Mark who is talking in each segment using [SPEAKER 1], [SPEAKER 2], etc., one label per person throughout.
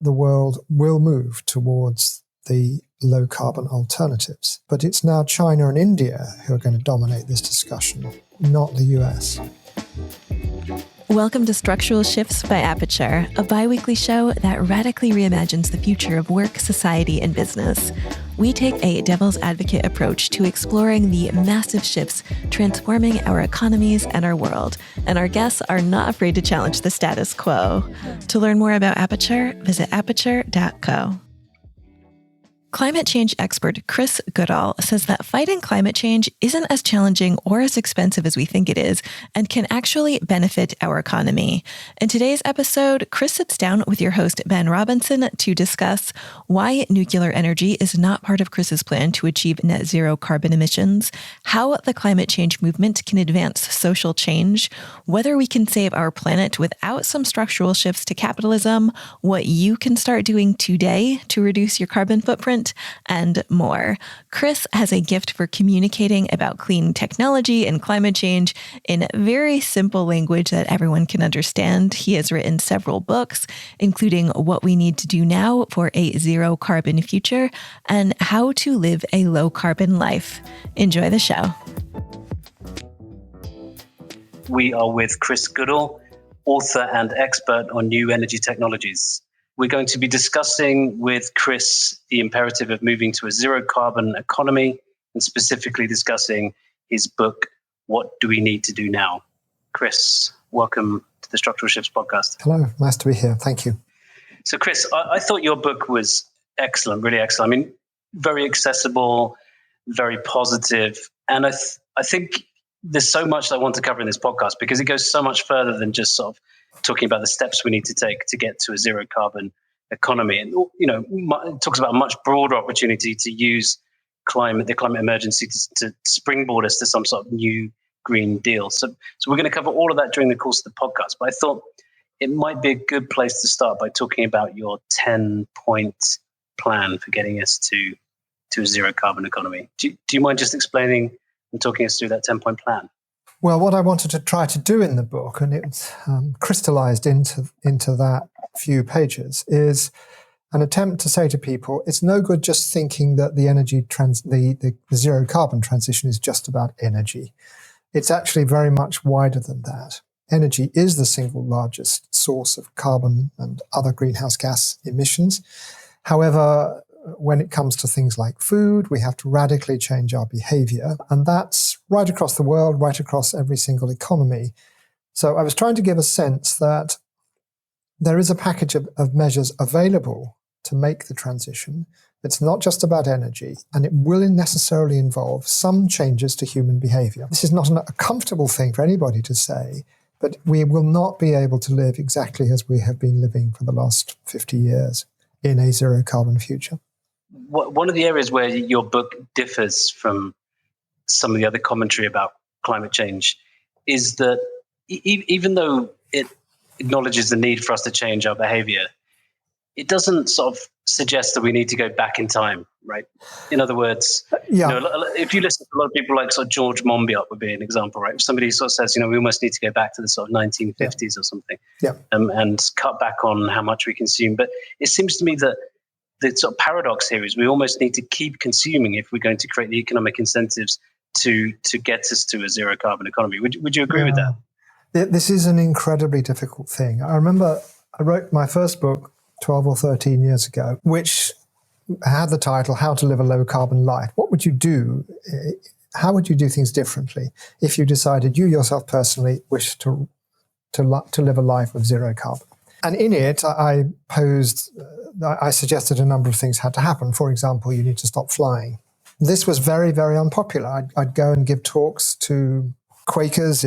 [SPEAKER 1] the world will move towards the low carbon alternatives. But it's now China and India who are going to dominate this discussion, not the US.
[SPEAKER 2] Welcome to Structural Shifts by Aperture, a bi-weekly show that radically reimagines the future of work, society, and business. We take a devil's advocate approach to exploring the massive shifts transforming our economies and our world, and our guests are not afraid to challenge the status quo. To learn more about Aperture, visit aperture.co. Climate change expert Chris Goodall says that fighting climate change isn't as challenging or as expensive as we think it is and can actually benefit our economy. In today's episode, Chris sits down with your host, Ben Robinson, to discuss why nuclear energy is not part of Chris's plan to achieve net zero carbon emissions, how the climate change movement can advance social change, whether we can save our planet without some structural shifts to capitalism, what you can start doing today to reduce your carbon footprint, and more. Chris has a gift for communicating about clean technology and climate change in very simple language that everyone can understand. He has written several books, including What We Need to Do Now for a Zero Carbon Future and How to Live a Low Carbon Life. Enjoy the show.
[SPEAKER 3] We are with Chris Goodall, author and expert on new energy technologies. We're going to be discussing with Chris the imperative of moving to a zero carbon economy and specifically discussing his book, What Do We Need to Do Now? Chris, welcome to the Structural Shifts podcast.
[SPEAKER 1] Hello, nice to be here. Thank you.
[SPEAKER 3] So Chris, I thought your book was excellent, really excellent. I mean, very accessible, very positive. And I think there's so much that I want to cover in this podcast because it goes so much further than just sort of talking about the steps we need to take to get to a zero carbon economy. And, you know, it talks about a much broader opportunity to use the climate emergency to springboard us to some sort of new Green Deal. So we're going to cover all of that during the course of the podcast. But I thought it might be a good place to start by talking about your 10-point plan for getting us to a zero carbon economy. Do you mind just explaining and talking us through that 10-point plan?
[SPEAKER 1] Well, what I wanted to try to do in the book, and it's crystallized into that few pages, is an attempt to say to people, it's no good just thinking that the zero carbon transition is just about energy. It's actually very much wider than that. Energy is the single largest source of carbon and other greenhouse gas emissions. However, when it comes to things like food, we have to radically change our behavior. And that's right across the world, right across every single economy. So I was trying to give a sense that there is a package of measures available to make the transition. It's not just about energy, and it will necessarily involve some changes to human behavior. This is not a comfortable thing for anybody to say, but we will not be able to live exactly as we have been living for the last 50 years in a zero carbon future.
[SPEAKER 3] One of the areas where your book differs from some of the other commentary about climate change is that even though it acknowledges the need for us to change our behavior, it doesn't sort of suggest that we need to go back in time, right? In other words, if you listen to a lot of people like sort of George Monbiot would be an example, right? If somebody sort of says, we almost need to go back to the sort of 1950s or something and cut back on how much we consume. But it seems to me that the sort of paradox here is we almost need to keep consuming if we're going to create the economic incentives to get us to a zero carbon economy. Would you agree with that?
[SPEAKER 1] This is an incredibly difficult thing. I remember I wrote my first book 12 or 13 years ago, which had the title, How to Live a Low Carbon Life. What would you do? How would you do things differently if you decided you yourself personally wish to live a life of zero carbon? And in it, I suggested a number of things had to happen. For example, you need to stop flying. This was very, very unpopular. I'd go and give talks to Quakers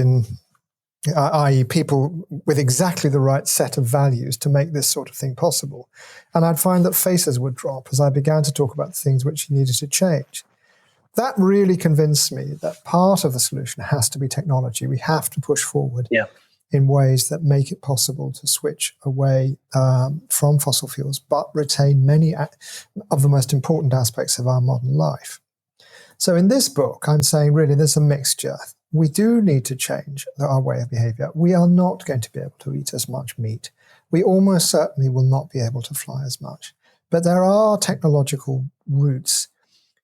[SPEAKER 1] i.e. people with exactly the right set of values to make this sort of thing possible. And I'd find that faces would drop as I began to talk about the things which needed to change. That really convinced me that part of the solution has to be technology. We have to push forward in ways that make it possible to switch away from fossil fuels, but retain many of the most important aspects of our modern life. So in this book, I'm saying really there's a mixture. We do need to change our way of behavior. We are not going to be able to eat as much meat. we almost certainly will not be able to fly as much. But there are technological routes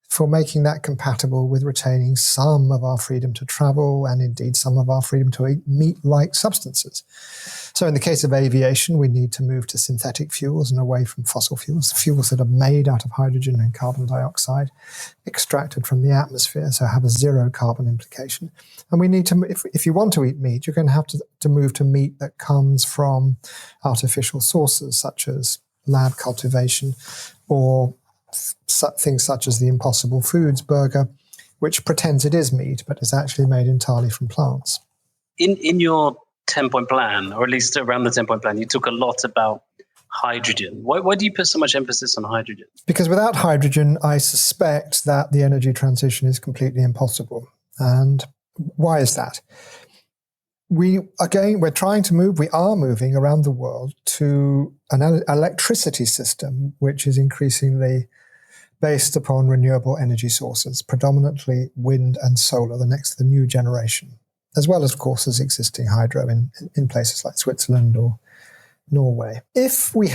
[SPEAKER 1] for making that compatible with retaining some of our freedom to travel and indeed some of our freedom to eat meat-like substances. So in the case of aviation, we need to move to synthetic fuels and away from fossil fuels, fuels that are made out of hydrogen and carbon dioxide, extracted from the atmosphere, so have a zero carbon implication. And we need to, if you want to eat meat, you're going to have to move to meat that comes from artificial sources, such as lab cultivation or things such as the Impossible Foods burger, which pretends it is meat, but is actually made entirely from plants.
[SPEAKER 3] In your 10-point plan, or at least around the 10-point plan, you talk a lot about hydrogen. Why do you put so much emphasis on hydrogen?
[SPEAKER 1] Because without hydrogen, I suspect that the energy transition is completely impossible. And why is that? We are moving around the world to an electricity system which is increasingly based upon renewable energy sources, predominantly wind and solar, the new generation, as well as, of course, as existing hydro in places like Switzerland or Norway. If we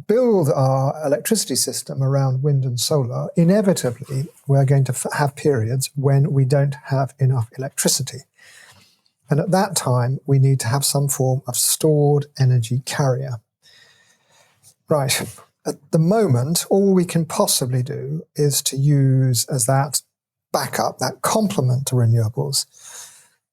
[SPEAKER 1] build our electricity system around wind and solar, inevitably we're going to have periods when we don't have enough electricity. And at that time, we need to have some form of stored energy carrier. Right. At the moment, all we can possibly do is to use as that backup, that complement to renewables,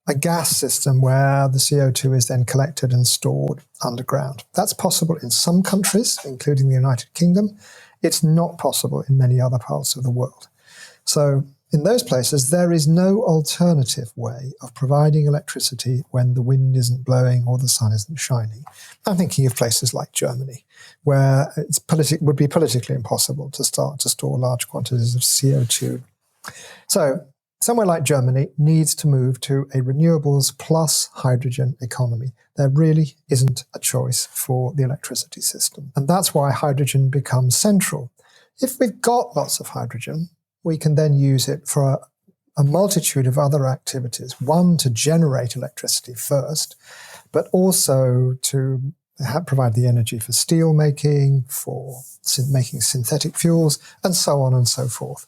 [SPEAKER 1] a gas system where the CO2 is then collected and stored underground. That's possible in some countries, including the United Kingdom. It's not possible in many other parts of the world. So in those places, there is no alternative way of providing electricity when the wind isn't blowing or the sun isn't shining. I'm thinking of places like Germany, where it would be politically impossible to start to store large quantities of CO2. So somewhere like Germany needs to move to a renewables plus hydrogen economy. There really isn't a choice for the electricity system. And that's why hydrogen becomes central. If we've got lots of hydrogen, we can then use it for a multitude of other activities. One, to generate electricity first, but also to provide the energy for steel making, for making synthetic fuels, and so on and so forth.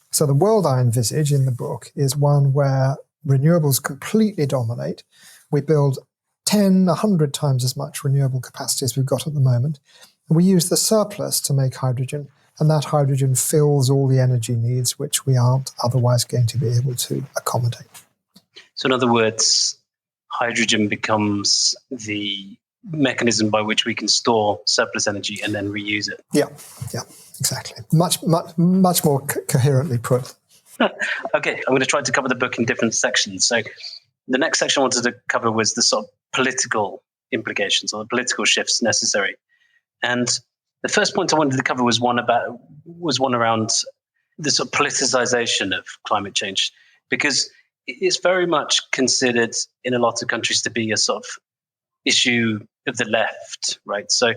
[SPEAKER 1] So the world I envisage in the book is one where renewables completely dominate. We build 10, 100 times as much renewable capacity as we've got at the moment. And we use the surplus to make hydrogen, and that hydrogen fills all the energy needs which we aren't otherwise going to be able to accommodate. So
[SPEAKER 3] in other words, hydrogen becomes the mechanism by which we can store surplus energy and then reuse it.
[SPEAKER 1] Yeah, exactly. Much more coherently put.
[SPEAKER 3] Okay, I'm going to try to cover the book in different sections. So the next section I wanted to cover was the sort of political implications or the political shifts necessary. And the first point I wanted to cover was one around the sort of politicization of climate change, because it's very much considered in a lot of countries to be a sort of issue of the left, right? So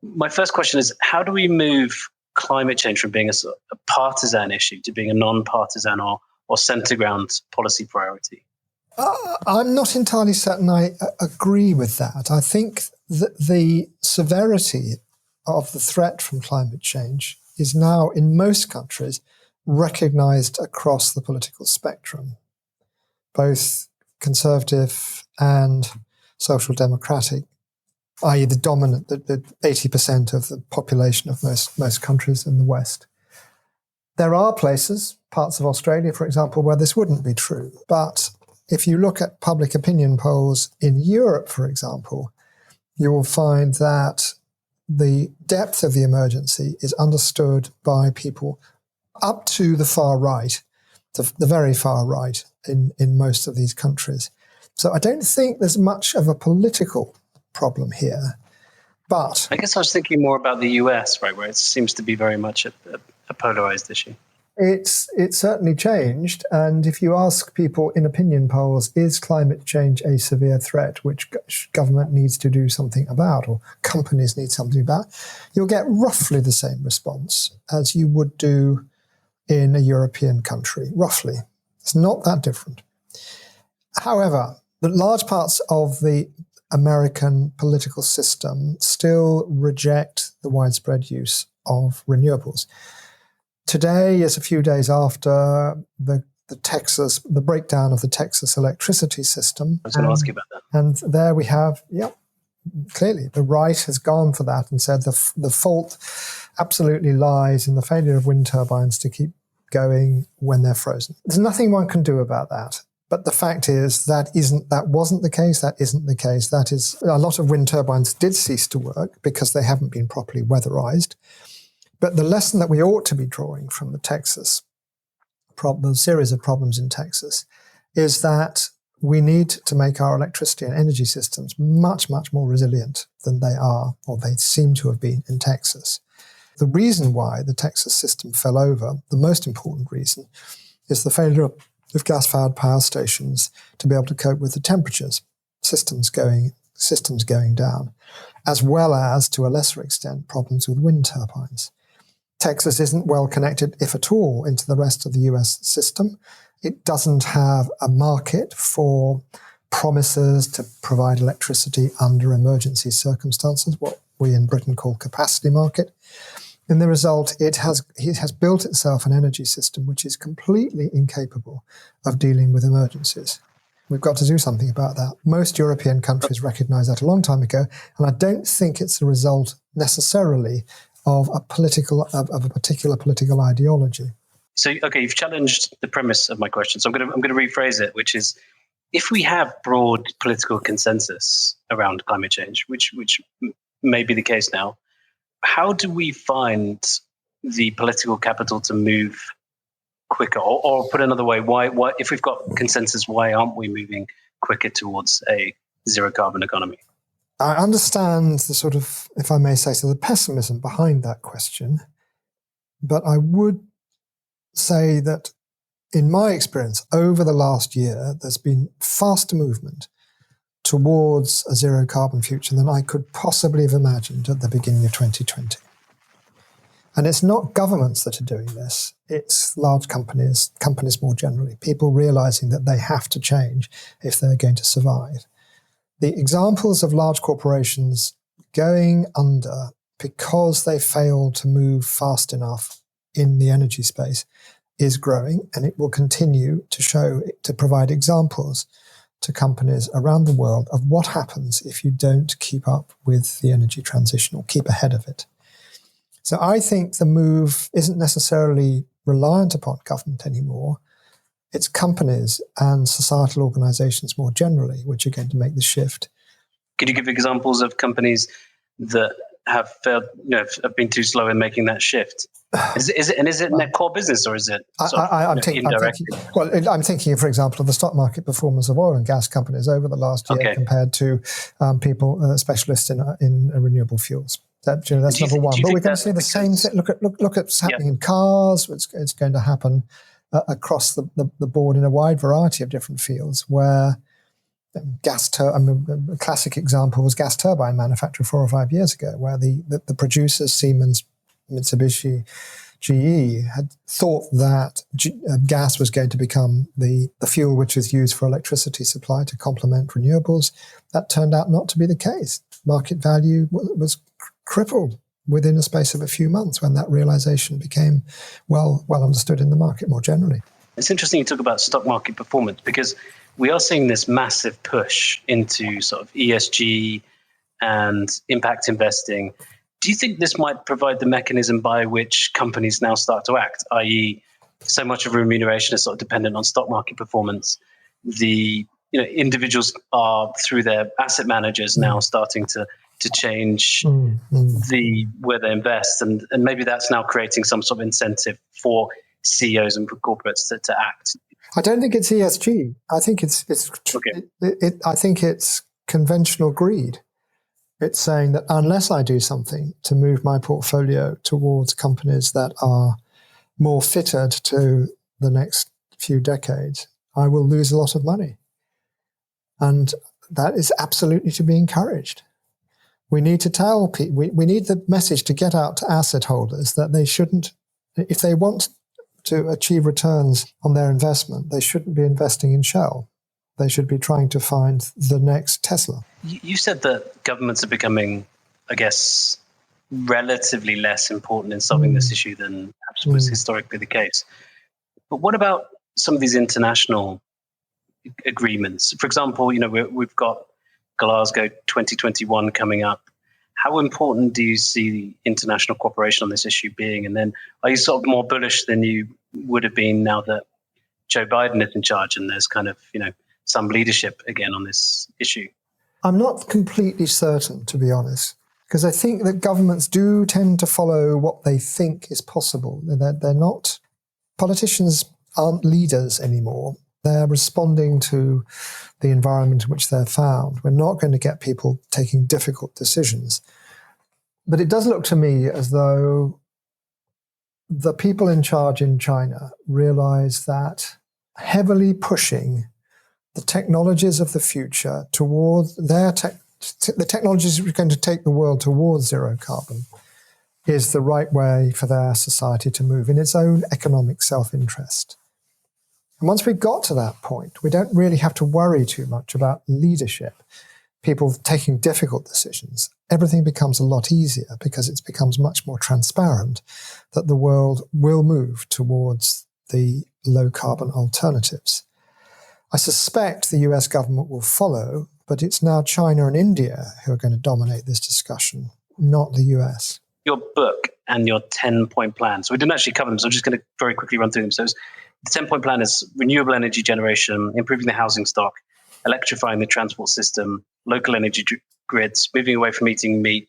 [SPEAKER 3] my first question is, how do we move climate change from being a partisan issue to being a non-partisan or centre-ground policy priority?
[SPEAKER 1] I'm not entirely certain I agree with that. I think that the severity of the threat from climate change is now, in most countries, recognised across the political spectrum, both conservative and social democratic, i.e. the 80% of the population of most countries in the West. There are places, parts of Australia, for example, where this wouldn't be true. But if you look at public opinion polls in Europe, for example, you will find that the depth of the emergency is understood by people up to the far right, the very far right in most of these countries. So I don't think there's much of a political problem here. But
[SPEAKER 3] I guess I was thinking more about the US, right, where it seems to be very much a polarized issue.
[SPEAKER 1] It's certainly changed. And if you ask people in opinion polls, is climate change a severe threat which government needs to do something about or companies need something about, you'll get roughly the same response as you would do in a European country, roughly. It's not that different. However, the large parts of the American political system still reject the widespread use of renewables. Today is a few days after the breakdown of the Texas electricity system.
[SPEAKER 3] I was going to ask you about that.
[SPEAKER 1] And there we have, clearly the right has gone for that and said the fault absolutely lies in the failure of wind turbines to keep going when they're frozen. There's nothing one can do about that. But the fact is that wasn't the case. That isn't the case. That is, a lot of wind turbines did cease to work because they haven't been properly weatherized. But the lesson that we ought to be drawing from the series of problems in Texas is that we need to make our electricity and energy systems much, much more resilient than they are, or they seem to have been in Texas. The reason why the Texas system fell over, the most important reason, is the failure of gas-fired power stations to be able to cope with the temperatures, systems going down, as well as, to a lesser extent, problems with wind turbines. Texas isn't well connected, if at all, into the rest of the US system. It doesn't have a market for promises to provide electricity under emergency circumstances, what we in Britain call capacity market. In the result, it has built itself an energy system which is completely incapable of dealing with emergencies. We've got to do something about that. Most European countries recognized that a long time ago, and I don't think it's the result necessarily of a particular political ideology.
[SPEAKER 3] So, okay, you've challenged the premise of my question. So I'm going to rephrase it, which is, if we have broad political consensus around climate change, which may be the case now, how do we find the political capital to move quicker? Or put another way, why if we've got consensus, why aren't we moving quicker towards a zero carbon economy?
[SPEAKER 1] I understand the sort of, if I may say so, the pessimism behind that question. But I would say that in my experience, over the last year, there's been faster movement towards a zero carbon future than I could possibly have imagined at the beginning of 2020. And it's not governments that are doing this. It's large companies more generally, people realizing that they have to change if they're going to survive. The examples of large corporations going under because they failed to move fast enough in the energy space is growing, and it will continue to provide examples to companies around the world of what happens if you don't keep up with the energy transition or keep ahead of it. So I think the move isn't necessarily reliant upon government anymore. It's companies and societal organizations more generally which are going to make the shift.
[SPEAKER 3] Could you give examples of companies that have failed, have been too slow in making that shift? Is it in their core business, or is it indirect?
[SPEAKER 1] I'm thinking, for example, of the stock market performance of oil and gas companies over the last year compared to specialists in renewable fuels. That's number one. But we're going to see the same thing. Look at what's happening in cars. It's going to happen across the board in a wide variety of different fields where a classic example was gas turbine manufacture 4 or 5 years ago, where the producers, Siemens, Mitsubishi, GE, had thought that gas was going to become the fuel which is used for electricity supply to complement renewables. That turned out not to be the case. Market value was crippled within a space of a few months when that realization became well understood in the market more generally.
[SPEAKER 3] It's interesting you talk about stock market performance, because we are seeing this massive push into sort of ESG and impact investing. Do you think this might provide the mechanism by which companies now start to act, i.e., so much of remuneration is sort of dependent on stock market performance? The individuals are, through their asset managers, now starting to change where they invest, and maybe that's now creating some sort of incentive for CEOs and corporates to act.
[SPEAKER 1] I don't think it's ESG. I think I think it's conventional greed. It's saying that unless I do something to move my portfolio towards companies that are more fitted to the next few decades, I will lose a lot of money. And that is absolutely to be encouraged. We need to tell people, we need the message to get out to asset holders that they shouldn't, if they want to achieve returns on their investment, they shouldn't be investing in Shell. They should be trying to find the next Tesla.
[SPEAKER 3] You said that governments are becoming, I guess, relatively less important in solving this issue than perhaps was historically the case. But what about some of these international agreements? For example, we've got Glasgow 2021 coming up. How important do you see international cooperation on this issue being? And then are you sort of more bullish than you would have been now that Joe Biden is in charge and there's kind of, some leadership again on this issue?
[SPEAKER 1] I'm not completely certain, to be honest, because I think that governments do tend to follow what they think is possible. They're not, politicians aren't leaders anymore. They're responding to the environment in which they're found. We're not going to get people taking difficult decisions. But it does look to me as though the people in charge in China realize that heavily pushing the technologies of the future towards the technologies which are going to take the world towards zero carbon is the right way for their society to move in its own economic self-interest. And once we've got to that point, we don't really have to worry too much about leadership, people taking difficult decisions. Everything becomes a lot easier because it becomes much more transparent that the world will move towards the low-carbon alternatives. I suspect the US government will follow, but it's now China and India who are going to dominate this discussion, not the US.
[SPEAKER 3] Your book and your 10-point plan. So we didn't actually cover them, so I'm just going to very quickly run through them. So the 10-point plan is renewable energy generation, improving the housing stock, electrifying the transport system, local energy grids, moving away from eating meat,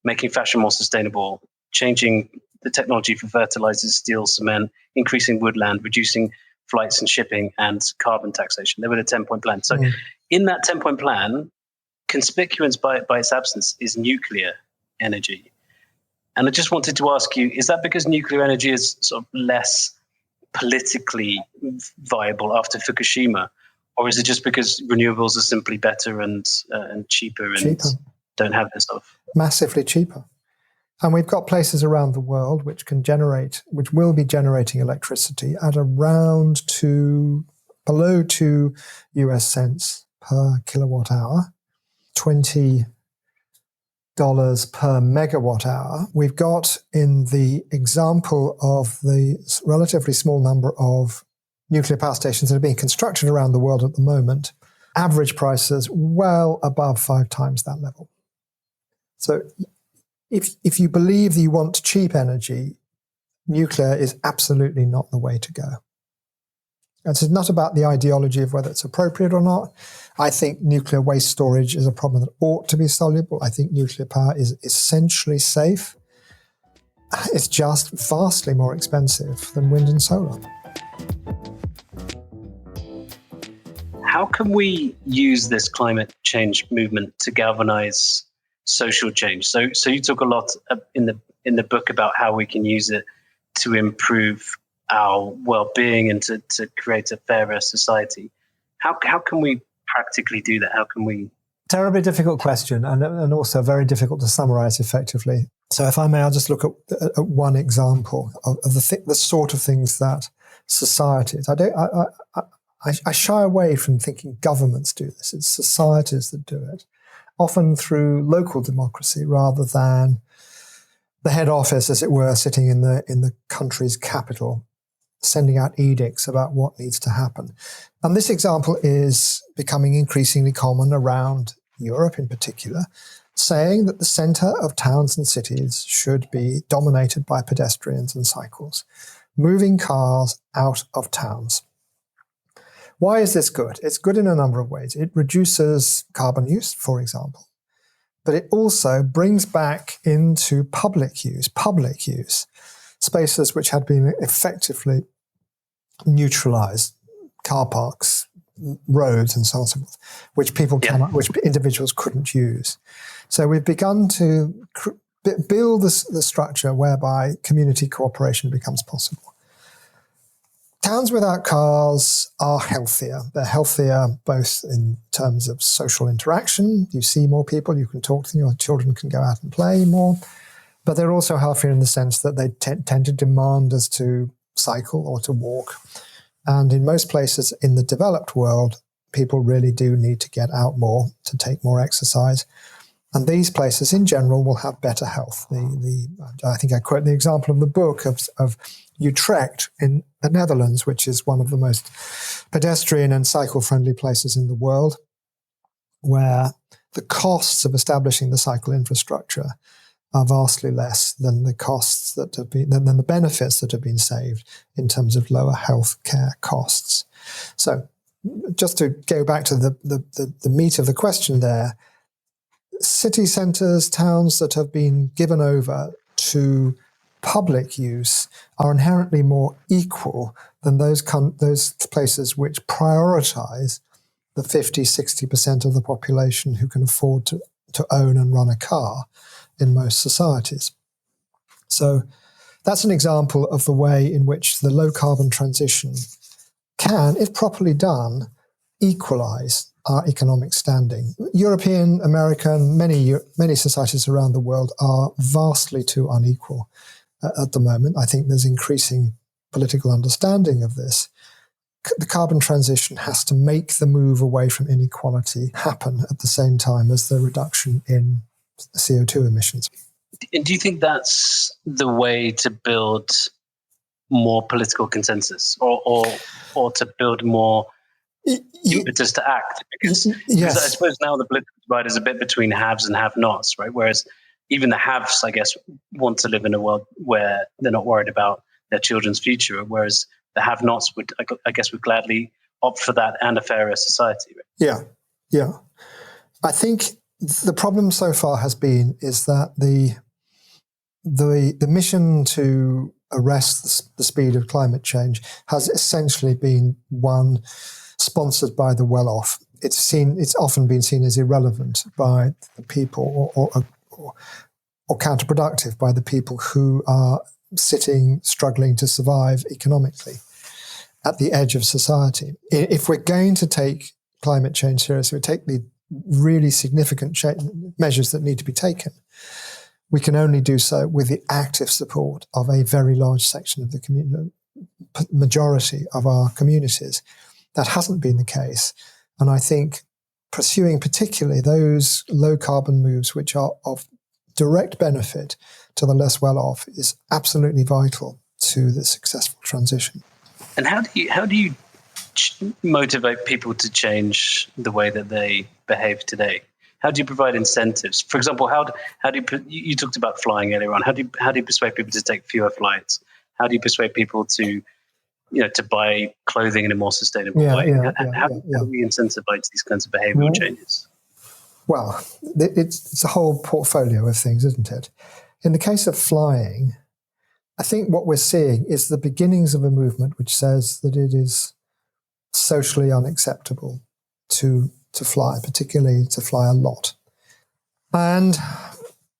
[SPEAKER 3] making fashion more sustainable, changing the technology for fertilizers, steel, cement, increasing woodland, reducing flights and shipping, and carbon taxation. They were the 10-point plan. So in that 10-point plan, conspicuous by its absence is nuclear energy. And I just wanted to ask you, is that because nuclear energy is sort of less politically viable after Fukushima? Or is it just because renewables are simply better and cheaper and don't have this stuff?
[SPEAKER 1] Massively cheaper. And we've got places around the world which will be generating electricity at around below 2 US cents per kilowatt hour, $20 per megawatt hour. We've got, in the example of the relatively small number of nuclear power stations that are being constructed around the world at the moment, average prices well above 5 times that level. So if you believe that you want cheap energy, nuclear is absolutely not the way to go. It's not about the ideology of whether it's appropriate or not. I think nuclear waste storage is a problem that ought to be soluble. I think nuclear power is essentially safe. It's just vastly more expensive than wind and solar.
[SPEAKER 3] How can we use this climate change movement to galvanize social change? So you talk a lot in the book about how we can use it to improve our well-being and to create a fairer society. How can we practically do that? How can we?
[SPEAKER 1] Terribly difficult question, and also very difficult to summarize effectively. So if I may, I'll just look at one example of the sort of things that societies. I shy away from thinking governments do this. It's societies that do it, often through local democracy rather than the head office, as it were, sitting in the country's capital, sending out edicts about what needs to happen. And this example is becoming increasingly common around Europe in particular, saying that the center of towns and cities should be dominated by pedestrians and cycles, moving cars out of towns. Why is this good? It's good in a number of ways. It reduces carbon use, for example, but it also brings back into public use, spaces which had been effectively neutralized, car parks, roads, and so on and so forth, which which individuals couldn't use. So we've begun to build the structure whereby community cooperation becomes possible. Towns without cars are healthier. They're healthier both in terms of social interaction. You see more people, you can talk to them, your children can go out and play more. But they're also healthier in the sense that they tend to demand us to cycle or to walk. And in most places in the developed world, people really do need to get out more, to take more exercise. And these places in general will have better health. I think I quote the example of the book of Utrecht in the Netherlands, which is one of the most pedestrian and cycle-friendly places in the world, where the costs of establishing the cycle infrastructure are vastly less than the costs that have been, than the benefits that have been saved in terms of lower health care costs. So just to go back to the meat of the question there, city centres, towns that have been given over to public use are inherently more equal than those places which prioritise the 50-60% of the population who can afford to own and run a car in most societies. So that's an example of the way in which the low-carbon transition can, if properly done, equalise our economic standing. European, American, many societies around the world are vastly too unequal at the moment. I think there's increasing political understanding of this. The carbon transition has to make the move away from inequality happen at the same time as the reduction in CO2 emissions.
[SPEAKER 3] And do you think that's the way to build more political consensus, or to build more impetus to act? Because I suppose now the political divide is a bit between haves and have-nots, right? Whereas even the haves, I guess, want to live in a world where they're not worried about their children's future, whereas the have-nots would gladly opt for that and a fairer society. Right?
[SPEAKER 1] Yeah. I think the problem so far is that the mission to arrest the speed of climate change has essentially been one sponsored by the well-off. It's often been seen as irrelevant by the people or counterproductive by the people who are struggling to survive economically at the edge of society. If we're going to take climate change seriously, we take the really significant measures that need to be taken, we can only do so with the active support of a very large section of the community, majority of our communities. That hasn't been the case. And I think pursuing particularly those low carbon moves which are of direct benefit to the less well-off is absolutely vital to the successful transition.
[SPEAKER 3] And how do you motivate people to change the way that they behave today? How do you provide incentives? For example, how do you talked about flying earlier on? How do you persuade people to take fewer flights? How do you persuade people to buy clothing in a more sustainable way? How do we incentivize these kinds of behavioral changes?
[SPEAKER 1] Well, it's a whole portfolio of things, isn't it? In the case of flying, I think what we're seeing is the beginnings of a movement which says that it is socially unacceptable to fly, particularly to fly a lot. And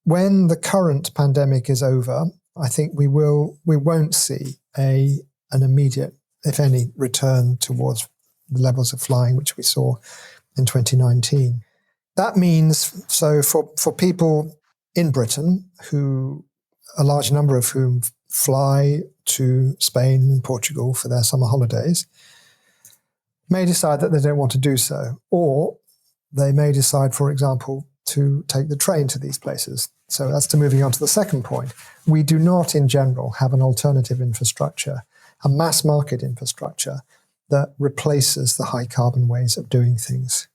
[SPEAKER 1] when the current pandemic is over, I think we won't see an immediate, if any, return towards the levels of flying which we saw in 2019. That means, so for people in Britain, a large number of whom fly to Spain and Portugal for their summer holidays, may decide that they don't want to do so. Or they may decide, for example, to take the train to these places. So that's moving on to the second point. We do not, in general, have an alternative infrastructure, a mass market infrastructure that replaces the high carbon ways of doing things.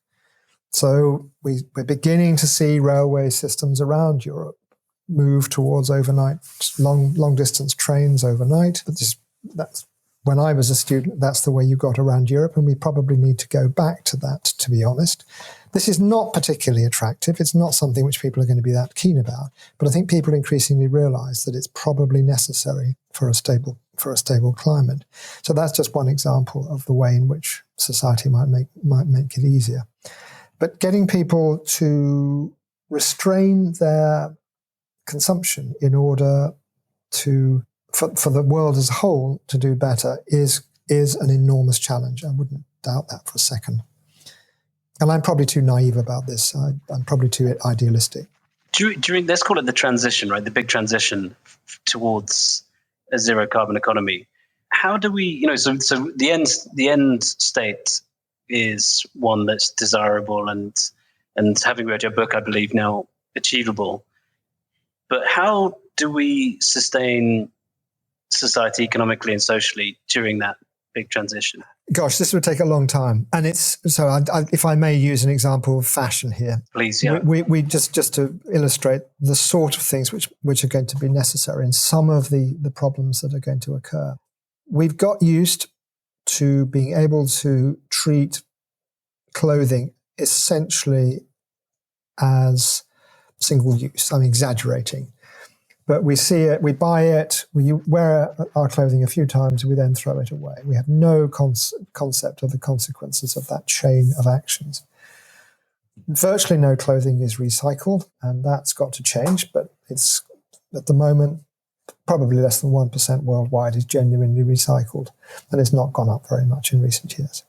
[SPEAKER 1] So we're beginning to see railway systems around Europe move towards overnight, long distance trains overnight. That's when I was a student, that's the way you got around Europe, and we probably need to go back to that, to be honest. This is not particularly attractive. It's not something which people are going to be that keen about. But I think people increasingly realise that it's probably necessary for a stable climate. So that's just one example of the way in which society might make it easier. But getting people to restrain their consumption in order for the world as a whole to do better is an enormous challenge. I wouldn't doubt that for a second. And I'm probably too naive about this. I'm probably too idealistic.
[SPEAKER 3] During, let's call it the transition, right? The big transition towards a zero carbon economy. How do we, so the end state is one that's desirable and having read your book, I believe now achievable. But how do we sustain society economically and socially during that big transition?
[SPEAKER 1] Gosh, this would take a long time. And it's so, if I may use an example of fashion here.
[SPEAKER 3] Please, yeah.
[SPEAKER 1] We just to illustrate the sort of things which are going to be necessary and some of the problems that are going to occur. We've got used to being able to treat clothing essentially as single use. I'm exaggerating. But we see it, we buy it, we wear our clothing a few times, we then throw it away. We have no concept of the consequences of that chain of actions. Virtually no clothing is recycled, and that's got to change, but it's, at the moment, probably less than 1% worldwide is genuinely recycled, and it's not gone up very much in recent years.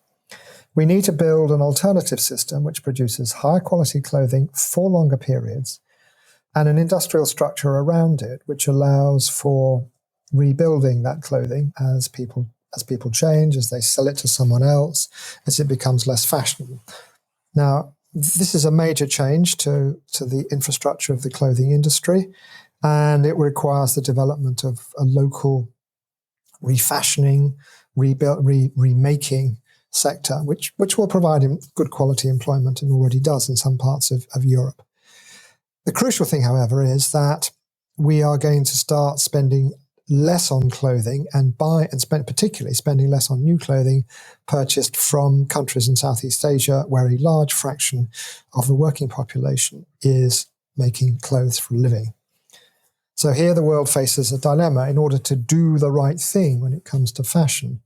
[SPEAKER 1] We need to build an alternative system which produces higher quality clothing for longer periods, and an industrial structure around it which allows for rebuilding that clothing as people change, as they sell it to someone else, as it becomes less fashionable. Now, this is a major change to the infrastructure of the clothing industry, and it requires the development of a local refashioning, remaking sector, which will provide good quality employment and already does in some parts of Europe. The crucial thing, however, is that we are going to start spending less on clothing and particularly spending less on new clothing purchased from countries in Southeast Asia, where a large fraction of the working population is making clothes for a living. So here the world faces a dilemma. In order to do the right thing when it comes to fashion,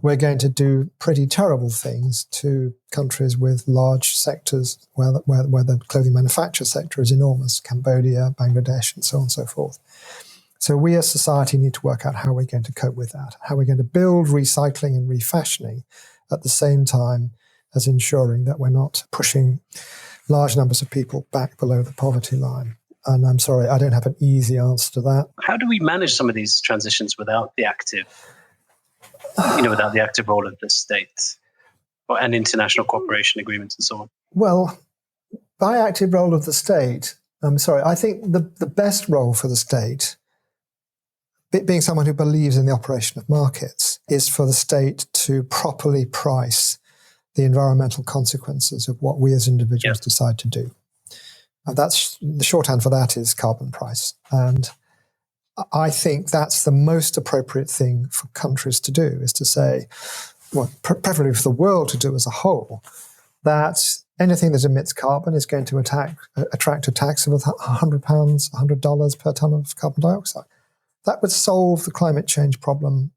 [SPEAKER 1] we're going to do pretty terrible things to countries with large sectors where the clothing manufacture sector is enormous, Cambodia, Bangladesh, and so on and so forth. So we as society need to work out how we're going to cope with that, how we're going to build recycling and refashioning at the same time as ensuring that we're not pushing large numbers of people back below the poverty line. And I'm sorry, I don't have an easy answer to that.
[SPEAKER 3] How do we manage some of these transitions without the active role of the state and international cooperation agreements and so on?
[SPEAKER 1] Well, by active role of the state, I think the best role for the state, being someone who believes in the operation of markets, is for the state to properly price the environmental consequences of what we as individuals decide to do. And that's the shorthand for that is carbon price. And I think that's the most appropriate thing for countries to do, is to say, well, preferably for the world to do as a whole, that anything that emits carbon is going to attract a tax of $100 per tonne of carbon dioxide. That would solve the climate change problem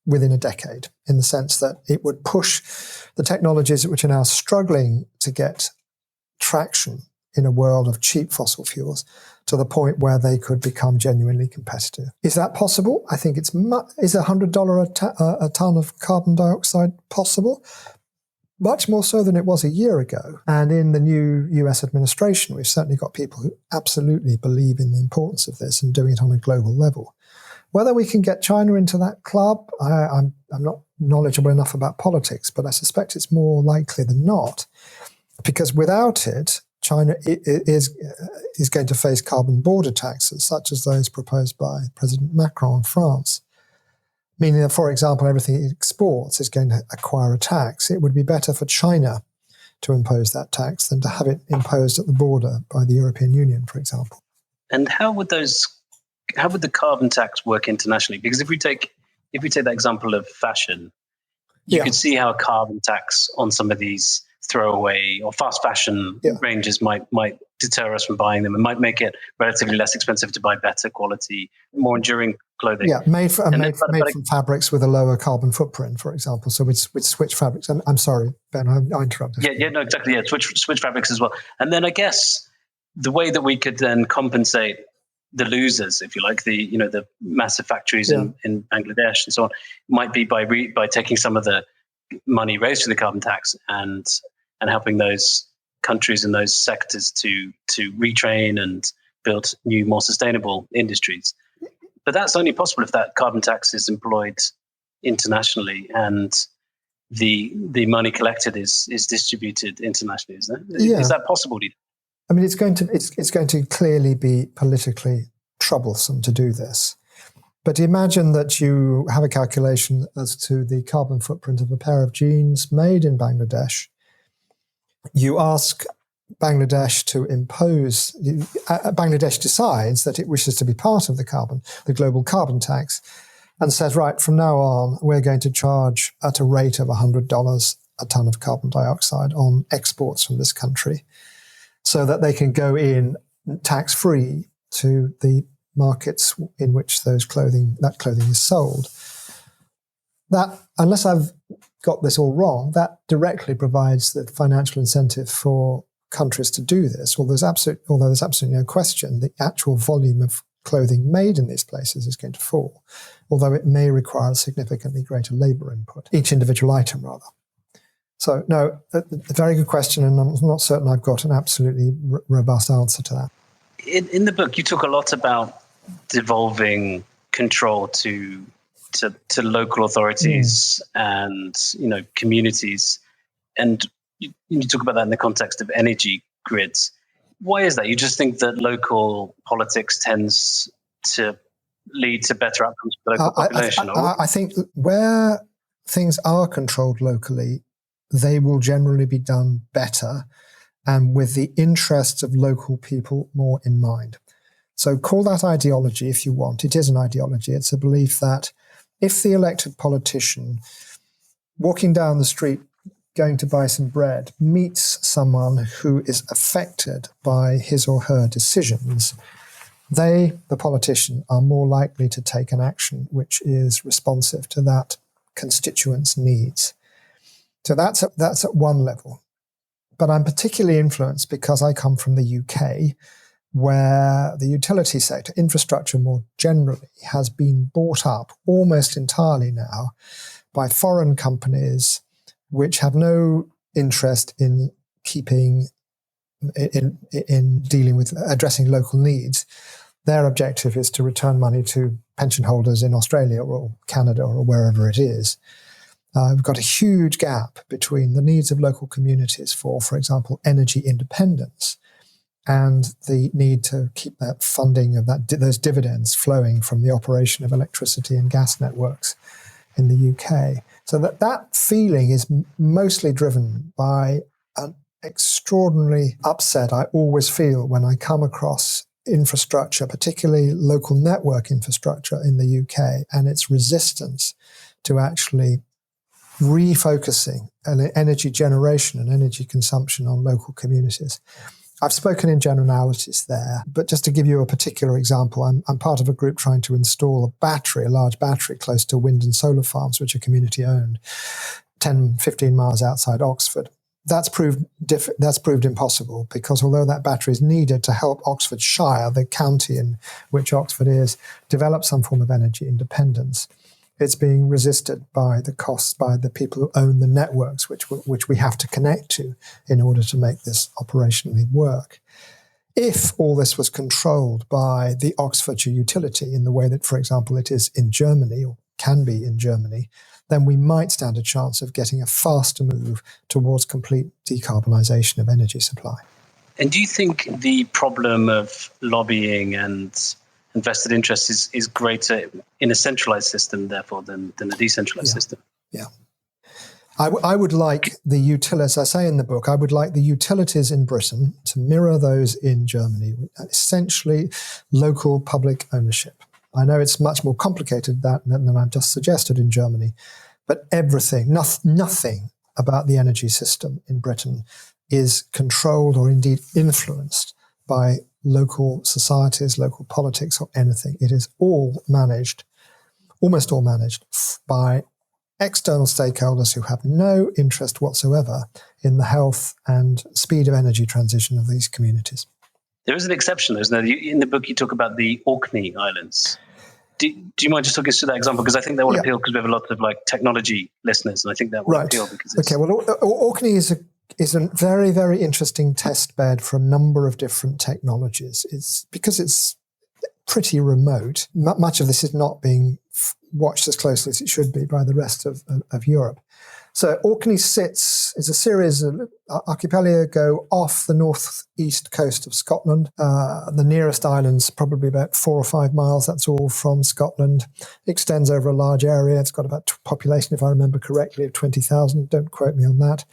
[SPEAKER 1] within a decade, in the sense that it would push the technologies which are now struggling to get traction in a world of cheap fossil fuels to the point where they could become genuinely competitive. Is that possible? I think is $100 a tonne of carbon dioxide possible? Much more so than it was a year ago. And in the new US administration, we've certainly got people who absolutely believe in the importance of this and doing it on a global level. Whether we can get China into that club, I'm not knowledgeable enough about politics, but I suspect it's more likely than not, because without it, China is going to face carbon border taxes, such as those proposed by President Macron in France, meaning that, for example, everything it exports is going to acquire a tax. It would be better for China to impose that tax than to have it imposed at the border by the European Union, for example.
[SPEAKER 3] And how would the carbon tax work internationally? Because if we take that example of fashion, you could see how a carbon tax on some of these throwaway or fast fashion ranges might deter us from buying them and might make it relatively less expensive to buy better quality, more enduring clothing.
[SPEAKER 1] Yeah, made from fabrics with a lower carbon footprint, for example. So we'd switch fabrics. I'm sorry, Ben, I interrupted.
[SPEAKER 3] No, exactly. Yeah, switch fabrics as well. And then I guess the way that we could then compensate the losers, if you like, the massive factories in Bangladesh and so on, might be by taking some of the money raised from the carbon tax and helping those countries and those sectors to retrain and build new, more sustainable industries. But that's only possible if that carbon tax is employed internationally. And the money collected is distributed internationally. Is that
[SPEAKER 1] Yeah.
[SPEAKER 3] Is that possible? Do you think?
[SPEAKER 1] I mean, it's going to clearly be politically troublesome to do this. But imagine that you have a calculation as to the carbon footprint of a pair of jeans made in Bangladesh. You ask Bangladesh to impose, Bangladesh decides that it wishes to be part of the global carbon tax, and says, right, from now on, we're going to charge at a rate of $100 a ton of carbon dioxide on exports from this country, so that they can go in tax-free to the markets in which that clothing is sold. That, unless I've got this all wrong, that directly provides the financial incentive for countries to do this. Although there's absolutely no question the actual volume of clothing made in these places is going to fall, although it may require a significantly greater labour input, each individual item rather. So, no, a very good question, and I'm not certain I've got an absolutely robust answer to that.
[SPEAKER 3] In the book, you talk a lot about devolving control to local authorities and communities, and you talk about that in the context of energy grids. Why is that? You just think that local politics tends to lead to better outcomes for the local population?
[SPEAKER 1] I think where things are controlled locally, they will generally be done better and with the interests of local people more in mind. So call that ideology if you want. It is an ideology. It's a belief that if the elected politician walking down the street going to buy some bread meets someone who is affected by his or her decisions, they, the politician, are more likely to take an action which is responsive to that constituent's needs. So that's at one level. But I'm particularly influenced because I come from the UK, where the utility sector, infrastructure more generally, has been bought up almost entirely now by foreign companies which have no interest in dealing with addressing local needs. Their objective is to return money to pension holders in Australia or Canada or wherever it is. We've got a huge gap between the needs of local communities for example, energy independence, and the need to keep that funding of those dividends flowing from the operation of electricity and gas networks in the UK. So that feeling is mostly driven by an extraordinary upset I always feel when I come across infrastructure, particularly local network infrastructure in the UK, and its resistance to actually refocusing energy generation and energy consumption on local communities. I've spoken in generalities there, but just to give you a particular example, I'm part of a group trying to install a large battery close to wind and solar farms, which are community owned, 10, 15 miles outside Oxford. That's proved impossible because although that battery is needed to help Oxfordshire, the county in which Oxford is, develop some form of energy independence, it's being resisted by the costs by the people who own the networks, which we have to connect to in order to make this operationally work. If all this was controlled by the Oxfordshire utility in the way that, for example, it is in Germany or can be in Germany, then we might stand a chance of getting a faster move towards complete decarbonisation of energy supply.
[SPEAKER 3] And do you think the problem of lobbying and invested interest is greater in a centralized system, therefore, than a decentralized system?
[SPEAKER 1] Yeah. I would like the utilities, I say in the book, I would like the utilities in Britain to mirror those in Germany, essentially local public ownership. I know it's much more complicated than I've just suggested in Germany, but nothing about the energy system in Britain is controlled or indeed influenced by local societies, local politics, or anything. It is all managed, almost all managed, by external stakeholders who have no interest whatsoever in the health and speed of energy transition of these communities.
[SPEAKER 3] There is an exception, isn't there? In the book, you talk about the Orkney Islands. Do you mind just talking us through that example? Because I think that will appeal because we have a lot of technology listeners, and I think that will appeal because it's...
[SPEAKER 1] Okay, well, Orkney is a very, very interesting test bed for a number of different technologies. It's because it's pretty remote. Much of this is not being watched as closely as it should be by the rest of Europe. So Orkney is a series of archipelago off the northeast coast of Scotland. The nearest island's probably about 4 or 5 miles. That's all from Scotland. It extends over a large area. It's got about population, if I remember correctly, of 20,000. Don't quote me on that.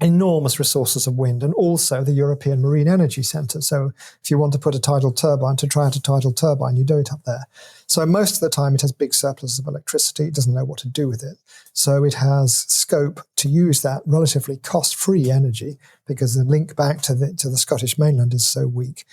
[SPEAKER 1] Enormous resources of wind, and also the European Marine Energy Centre. So if you want to put a tidal turbine, to try out a tidal turbine, you do it up there. So most of the time it has big surpluses of electricity. It doesn't know what to do with it. So it has scope to use that relatively cost-free energy, because the link back to the Scottish mainland is so weak,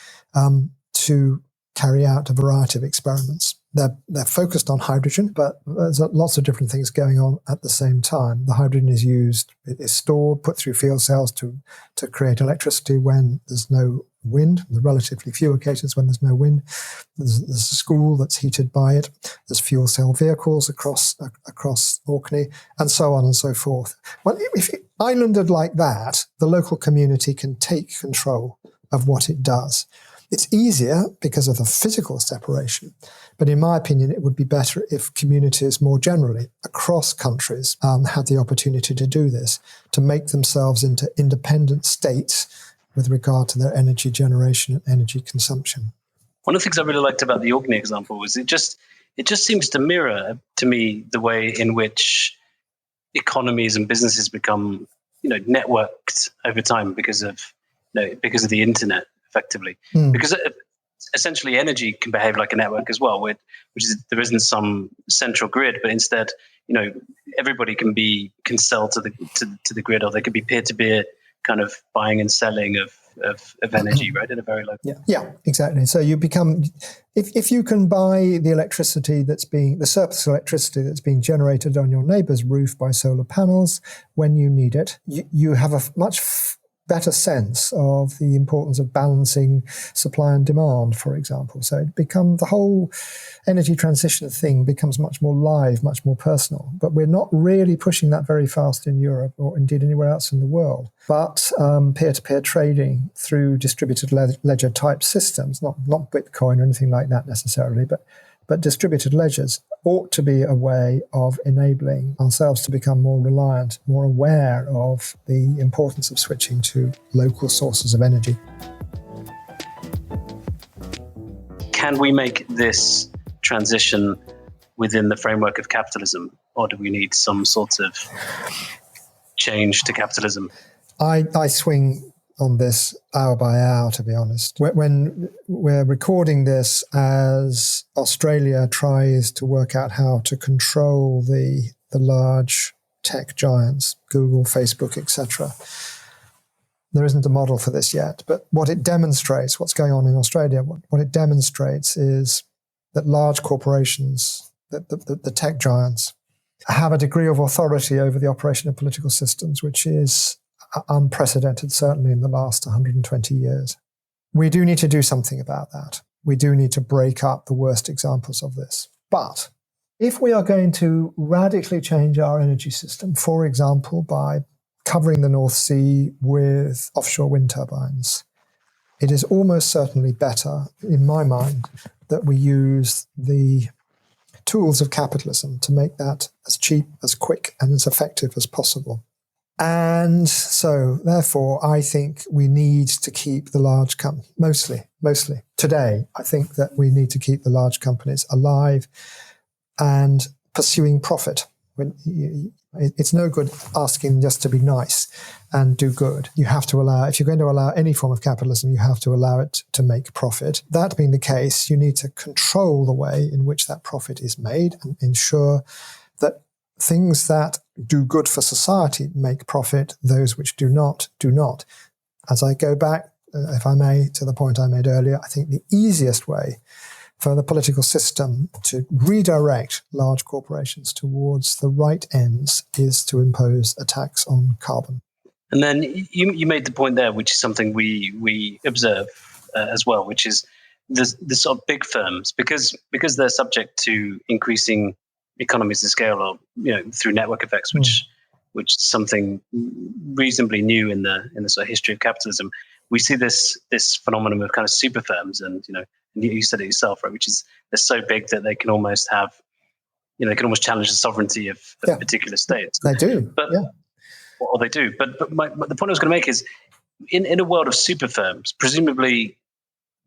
[SPEAKER 1] to carry out a variety of experiments. They're focused on hydrogen, but there's lots of different things going on at the same time. The hydrogen is used, it is stored, put through fuel cells to create electricity when there's no wind. There are relatively few occasions when there's no wind. There's a school that's heated by it. There's fuel cell vehicles across Orkney, and so on and so forth. Well, if islanded like that, the local community can take control of what it does. It's easier because of the physical separation, but in my opinion, it would be better if communities more generally across countries had the opportunity to do this, to make themselves into independent states with regard to their energy generation and energy consumption.
[SPEAKER 3] One of the things I really liked about the Orkney example was it just seems to mirror to me the way in which economies and businesses become, networked over time because of the internet. Effectively, because essentially energy can behave like a network as well, which is there isn't some central grid, but instead, everybody can sell to the grid, or they could be peer-to-peer kind of buying and selling of energy, right, at a very low.
[SPEAKER 1] Yeah, exactly. So you become, if you can buy the surplus electricity that's being generated on your neighbour's roof by solar panels when you need it, you have a much better sense of the importance of balancing supply and demand, for example. So the whole energy transition thing becomes much more live, much more personal. But we're not really pushing that very fast in Europe, or indeed anywhere else in the world. But peer-to-peer trading through distributed ledger type systems, not Bitcoin or anything like that necessarily, but distributed ledgers ought to be a way of enabling ourselves to become more reliant, more aware of the importance of switching to local sources of energy.
[SPEAKER 3] Can we make this transition within the framework of capitalism, or do we need some sort of change to capitalism?
[SPEAKER 1] I swing on this hour by hour, to be honest. When we're recording this as Australia tries to work out how to control the large tech giants, Google, Facebook, etc., there isn't a model for this yet. But what it demonstrates, what's going on in Australia, what it demonstrates is that large corporations, the tech giants, have a degree of authority over the operation of political systems, which is unprecedented, certainly in the last 120 years. We do need to do something about that. We do need to break up the worst examples of this. But if we are going to radically change our energy system, for example, by covering the North Sea with offshore wind turbines, it is almost certainly better, in my mind, that we use the tools of capitalism to make that as cheap, as quick, and as effective as possible. And so, therefore, I think we need to keep the large companies, mostly. Today, I think that we need to keep the large companies alive and pursuing profit. It's no good asking just to be nice and do good. You have to allow, if you're going to allow any form of capitalism, you have to allow it to make profit. That being the case, you need to control the way in which that profit is made and ensure that things that do good for society make profit, those which do not, do not. As I go back, if I may, to the point I made earlier, I think the easiest way for the political system to redirect large corporations towards the right ends is to impose a tax on carbon.
[SPEAKER 3] And then you made the point there, which is something we observe as well, which is the sort of big firms, because they're subject to increasing economies of scale, or through network effects, which is something reasonably new in the sort of history of capitalism. We see this phenomenon of kind of super firms, and you said it yourself, right? Which is they're so big that they can almost have, they can almost challenge the sovereignty of particular states.
[SPEAKER 1] They do,
[SPEAKER 3] but what they do. But the point I was going to make is, in a world of super firms, presumably,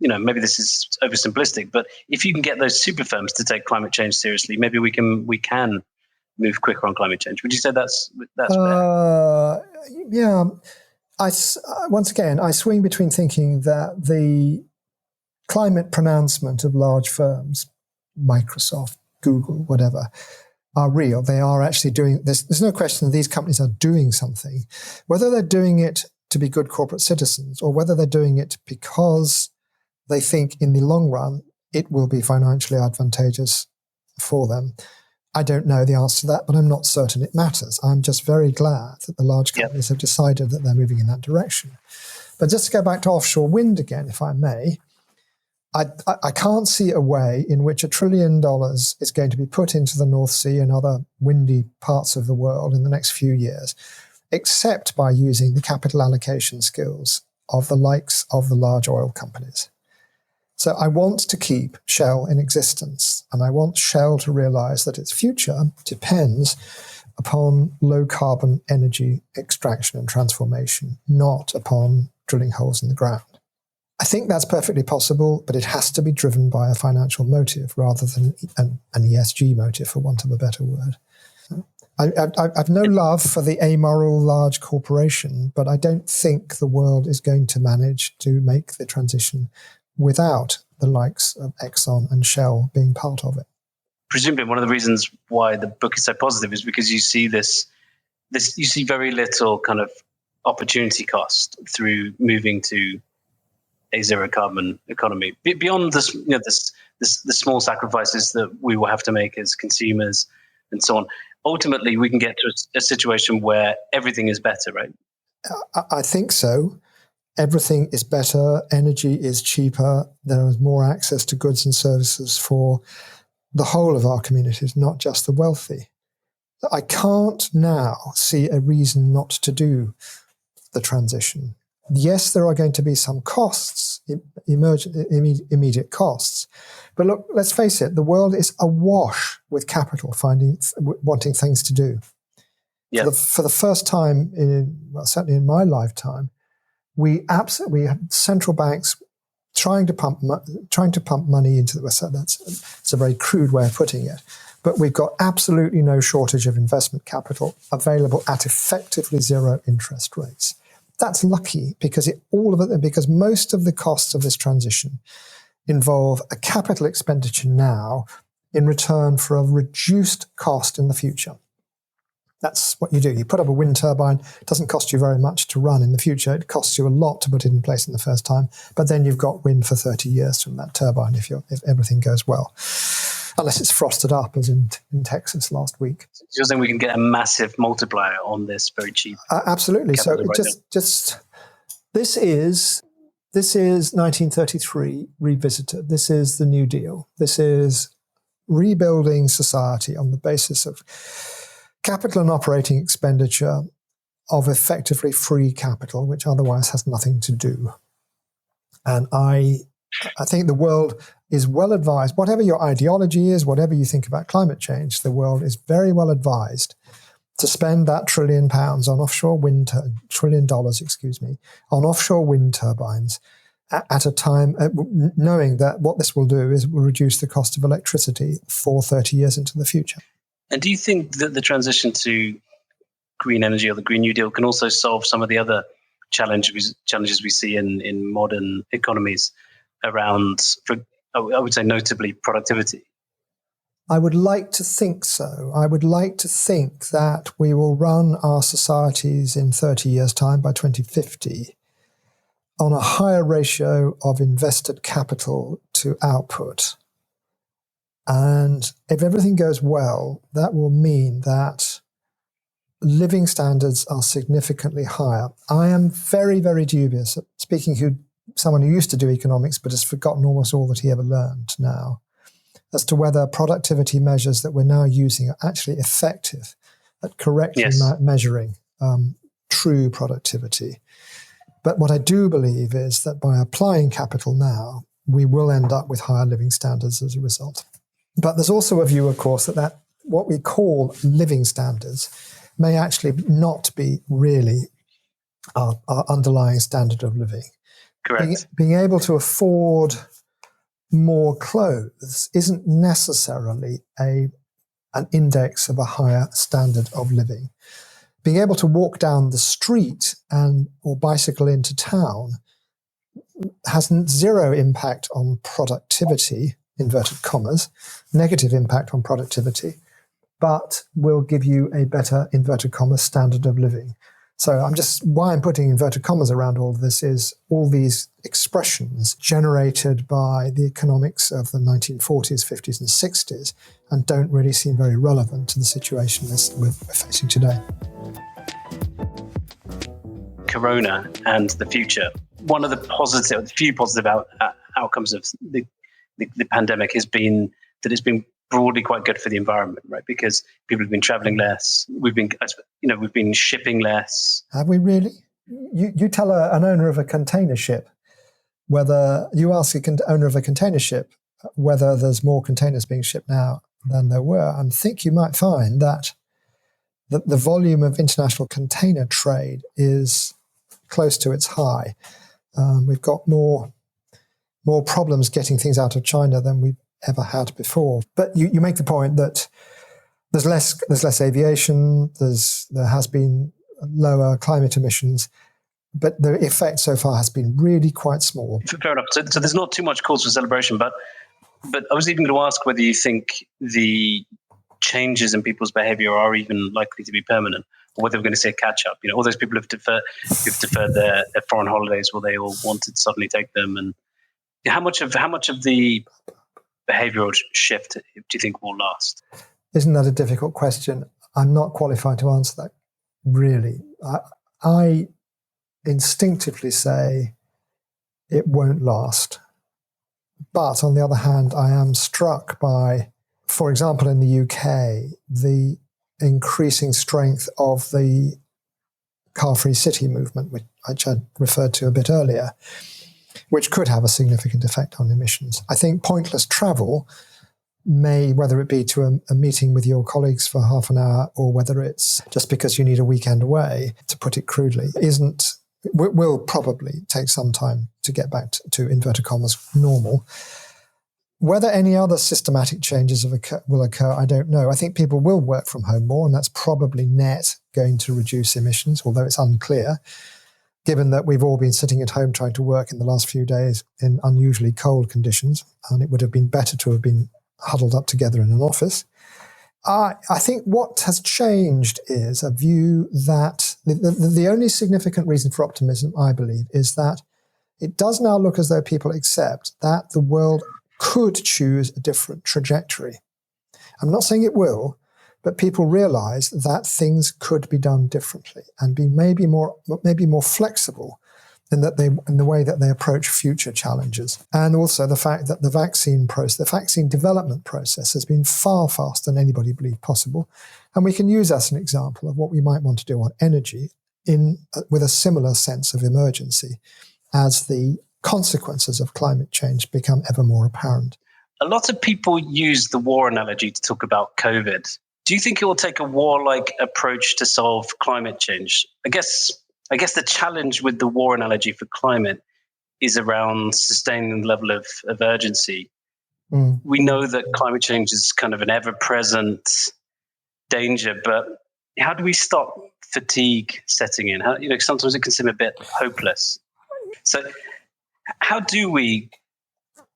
[SPEAKER 3] maybe this is oversimplistic, but if you can get those super firms to take climate change seriously, maybe we can move quicker on climate change. Would you say that's fair?
[SPEAKER 1] Yeah. Once again, I swing between thinking that the climate pronouncement of large firms, Microsoft, Google, whatever, are real. They are actually doing this. There's no question that these companies are doing something. Whether they're doing it to be good corporate citizens or whether they're doing it because they think in the long run it will be financially advantageous for them, I don't know the answer to that, but I'm not certain it matters. I'm just very glad that the large companies have decided that they're moving in that direction. But just to go back to offshore wind again, if I may, I can't see a way in which $1 trillion is going to be put into the North Sea and other windy parts of the world in the next few years, except by using the capital allocation skills of the likes of the large oil companies. So I want to keep Shell in existence, and I want Shell to realize that its future depends upon low-carbon energy extraction and transformation, not upon drilling holes in the ground. I think that's perfectly possible, but it has to be driven by a financial motive rather than an ESG motive, for want of a better word. I've no love for the amoral large corporation, but I don't think the world is going to manage to make the transition without the likes of Exxon and Shell being part of it.
[SPEAKER 3] Presumably, one of the reasons why the book is so positive is because you see you see very little kind of opportunity cost through moving to a zero carbon economy. Beyond this, the small sacrifices that we will have to make as consumers and so on. Ultimately, we can get to a situation where everything is better, right?
[SPEAKER 1] I think so. Everything is better, energy is cheaper, there is more access to goods and services for the whole of our communities, not just the wealthy. I can't now see a reason not to do the transition. Yes, there are going to be some costs, immediate costs, but look, let's face it, the world is awash with capital wanting things to do.
[SPEAKER 3] Yep.
[SPEAKER 1] For the first time, certainly in my lifetime, we have central banks trying to pump money into the West. That's a very crude way of putting it, but we've got absolutely no shortage of investment capital available at effectively zero interest rates. That's lucky because because most of the costs of this transition involve a capital expenditure now in return for a reduced cost in the future. That's what you do. You put up a wind turbine. It doesn't cost you very much to run in the future. It costs you a lot to put it in place in the first time. But then you've got wind for 30 years from that turbine if everything goes well. Unless it's frosted up, as in Texas last week.
[SPEAKER 3] So you're saying we can get a massive multiplier on this very cheap?
[SPEAKER 1] Absolutely. So this is 1933 revisited. This is the New Deal. This is rebuilding society on the basis of capital and operating expenditure of effectively free capital, which otherwise has nothing to do. And I think the world is well advised, whatever your ideology is, whatever you think about climate change, the world is very well advised to spend that £1 trillion on offshore wind, $1 trillion, on offshore wind turbines at a time, knowing that what this will do is it will reduce the cost of electricity for 30 years into the future.
[SPEAKER 3] And do you think that the transition to green energy or the Green New Deal can also solve some of the other challenges we see in modern economies around, I would say, notably productivity?
[SPEAKER 1] I would like to think so. I would like to think that we will run our societies in 30 years' time, by 2050, on a higher ratio of invested capital to output. And if everything goes well, that will mean that living standards are significantly higher. I am very, very dubious, speaking to someone who used to do economics but has forgotten almost all that he ever learned now, as to whether productivity measures that we're now using are actually effective at correctly measuring true productivity. But what I do believe is that by applying capital now, we will end up with higher living standards as a result. But there's also a view, of course, that what we call living standards may actually not be really our underlying standard of living.
[SPEAKER 3] Correct.
[SPEAKER 1] Being able to afford more clothes isn't necessarily an index of a higher standard of living. Being able to walk down the street or bicycle into town has zero impact on productivity, inverted commas, negative impact on productivity, but will give you a better, inverted commas, standard of living. So why I'm putting inverted commas around all of this is all these expressions generated by the economics of the 1940s, 50s and 60s and don't really seem very relevant to the situation we're facing today.
[SPEAKER 3] Corona and the future. One of the few positive outcomes of the pandemic has been that it's been broadly quite good for the environment, right? Because people have been traveling less. We've been shipping less.
[SPEAKER 1] Have we really? You tell an owner of a container ship whether there's more containers being shipped now than there were, and think you might find that the volume of international container trade is close to its high. We've got more problems getting things out of China than we've ever had before. But you make the point that there's less aviation, there has been lower climate emissions, but the effect so far has been really quite small.
[SPEAKER 3] Fair enough. So there's not too much cause for celebration, but I was even going to ask whether you think the changes in people's behavior are even likely to be permanent, or whether we're going to see a catch up. All those people who've deferred their foreign holidays, will they all want to suddenly take them? And how much of the behavioral shift do you think will last?
[SPEAKER 1] Isn't that a difficult question? I'm not qualified to answer that, really. I instinctively say it won't last. But on the other hand, I am struck by, for example, in the UK, the increasing strength of the car-free city movement, which I referred to a bit earlier, which could have a significant effect on emissions. I think pointless travel may, whether it be to a meeting with your colleagues for half an hour or whether it's just because you need a weekend away, to put it crudely, will probably take some time to get back to inverted commas, normal. Whether any other systematic changes will occur, I don't know. I think people will work from home more, and that's probably net going to reduce emissions, although it's unclear, given that we've all been sitting at home trying to work in the last few days in unusually cold conditions, and it would have been better to have been huddled up together in an office. I think what has changed is a view that the only significant reason for optimism, I believe, is that it does now look as though people accept that the world could choose a different trajectory. I'm not saying it will, but people realize that things could be done differently and be maybe more flexible in the way that they approach future challenges. And also the fact that the vaccine development process has been far faster than anybody believed possible. And we can use that as an example of what we might want to do on energy with a similar sense of emergency as the consequences of climate change become ever more apparent.
[SPEAKER 3] A lot of people use the war analogy to talk about COVID. Do you think it will take a warlike approach to solve climate change? I guess the challenge with the war analogy for climate is around sustaining the level of urgency. We know that climate change is kind of an ever-present danger, but how do we stop fatigue setting in? Sometimes it can seem a bit hopeless. So how do we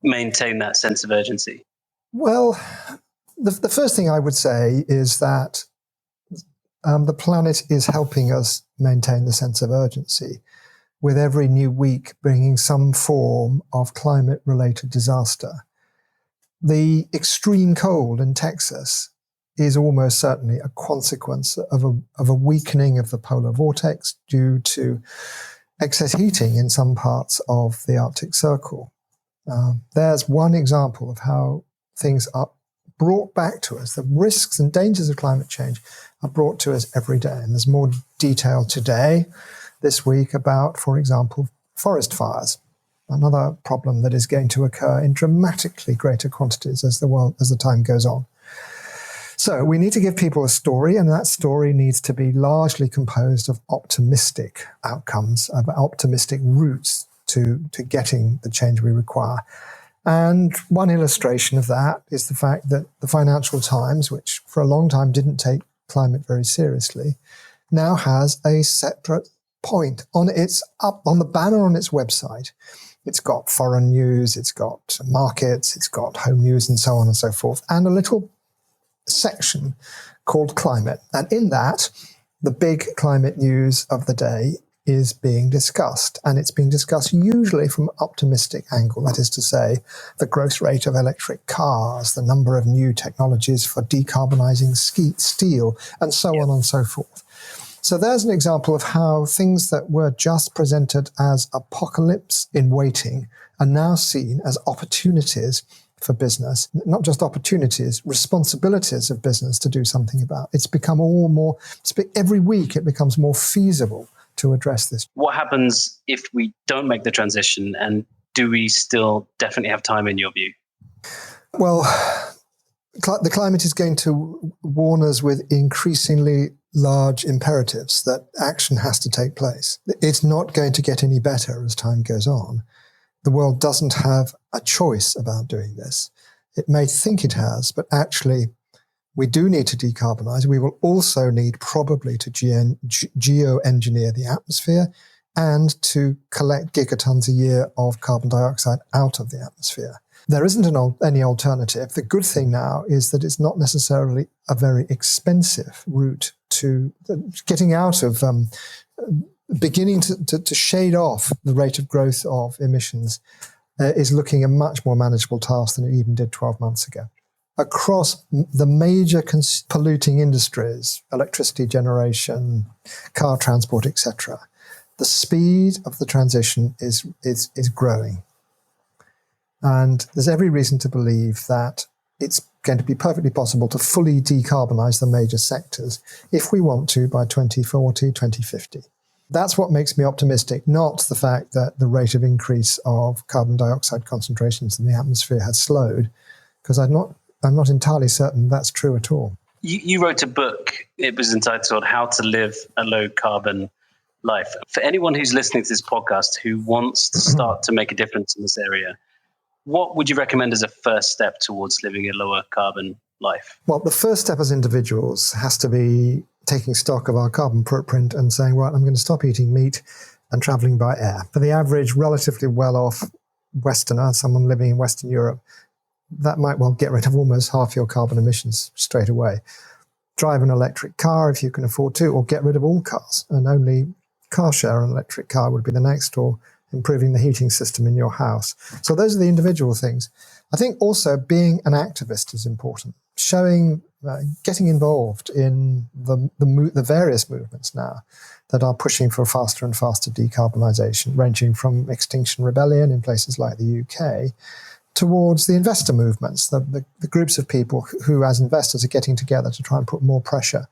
[SPEAKER 3] maintain that sense of urgency?
[SPEAKER 1] Well, the first thing I would say is that the planet is helping us maintain the sense of urgency, with every new week bringing some form of climate-related disaster. The extreme cold in Texas is almost certainly a consequence of a weakening of the polar vortex due to excess heating in some parts of the Arctic Circle. There's one example of how things are brought back to us. The risks and dangers of climate change are brought to us every day. And there's more detail today, this week, about, for example, forest fires, another problem that is going to occur in dramatically greater quantities as the time goes on. So we need to give people a story, and that story needs to be largely composed of optimistic outcomes, of optimistic routes to getting the change we require. And one illustration of that is the fact that the Financial Times, which for a long time didn't take climate very seriously, now has a separate point on the banner on its website. It's got foreign news, it's got markets, it's got home news, and so on and so forth, and a little section called climate. And in that, the big climate news of the day is being discussed, and it's being discussed usually from an optimistic angle. That is to say, the growth rate of electric cars, the number of new technologies for decarbonizing steel, and so on and so forth. So there's an example of how things that were just presented as apocalypse in waiting are now seen as opportunities for business. Not just opportunities, responsibilities of business to do something about. It's become every week it becomes more feasible to address this.
[SPEAKER 3] What happens if we don't make the transition, and do we still definitely have time in your view?
[SPEAKER 1] Well, the climate is going to warn us with increasingly large imperatives that action has to take place. It's not going to get any better as time goes on. The world doesn't have a choice about doing this. It may think it has, but actually we do need to decarbonize. We will also need probably to geoengineer the atmosphere and to collect gigatons a year of carbon dioxide out of the atmosphere. There isn't any alternative. The good thing now is that it's not necessarily a very expensive route to getting out of beginning to shade off the rate of growth of emissions is looking a much more manageable task than it even did 12 months ago. Across the major polluting industries, electricity generation, car transport, etc., the speed of the transition is growing. And there's every reason to believe that it's going to be perfectly possible to fully decarbonize the major sectors if we want to by 2040, 2050. That's what makes me optimistic, not the fact that the rate of increase of carbon dioxide concentrations in the atmosphere has slowed, because I'm not entirely certain that's true at all.
[SPEAKER 3] You wrote a book. It was entitled How to Live a Low Carbon Life. For anyone who's listening to this podcast who wants to start to make a difference in this area, what would you recommend as a first step towards living a lower carbon life?
[SPEAKER 1] Well, the first step as individuals has to be taking stock of our carbon footprint and saying, right, I'm going to stop eating meat and traveling by air. For the average, relatively well-off Westerner, someone living in Western Europe, that might well get rid of almost half your carbon emissions straight away. Drive an electric car if you can afford to, or get rid of all cars, and only car share an electric car would be the next, or improving the heating system in your house. So those are the individual things. I think also being an activist is important. Getting involved in the various movements now that are pushing for faster and faster decarbonisation, ranging from Extinction Rebellion in places like the UK towards the investor movements, the groups of people who as investors are getting together to try and put more pressure